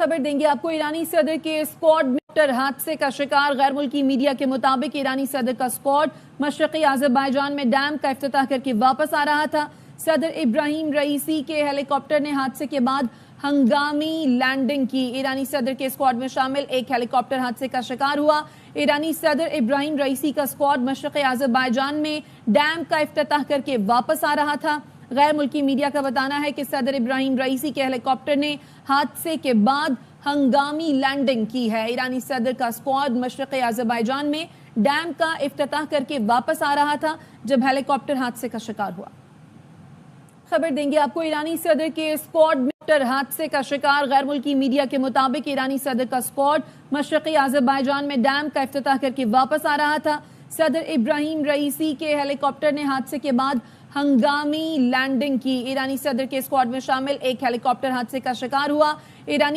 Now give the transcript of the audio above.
خبر دیں گے آپ کو ایرانی صدر کے اسکواڈ موٹر حادثے کا شکار غیر ملکی میڈیا کے مطابق ایرانی صدر کا اسکواڈ مشرقی آذربائیجان میں ڈیم کا افتتاح کر کے واپس آ رہا تھا۔ صدر ابراہیم رئیسی کے ہیلی کاپٹر نے حادثے کے بعد ہنگامی لینڈنگ کی۔ ایرانی صدر کے اسکواڈ میں شامل ایک ہیلی کاپٹر حادثے کا شکار ہوا۔ ایرانی صدر ابراہیم رئیسی کا اسکواڈ مشرقی آذربائیجان میں ڈیم کا افتتاح کر کے واپس آ رہا تھا۔ غیر ملکی میڈیا کا بتانا ہے کہ صدر ابراہیم رئیسی کے ہیلی کاپٹر نے حادثے کے بعد ہنگامی لینڈنگ کی ہے۔ ایرانی صدر کا اسکواڈ مشرقی آذربائیجان میں ڈیم کا افتتاح کر کے واپس آ رہا تھا جب ہیلی کاپٹر حادثے کا شکار ہوا۔ خبر دیں گے آپ کو ایرانی صدر کے اسکواڈ موٹر حادثے کا شکار غیر ملکی میڈیا کے مطابق ایرانی صدر کا اسکواڈ مشرقی آذربائیجان میں ڈیم کا افتتاح کر کے واپس آ رہا تھا۔ صدر ابراہیم رئیسی کے ہیلی کاپٹر نے حادثے کے بعد ہنگامی لینڈنگ کی۔ ایرانی صدر کے اسکواڈ میں شامل ایک ہیلی کاپٹر حادثے کا شکار ہوا۔ ایرانی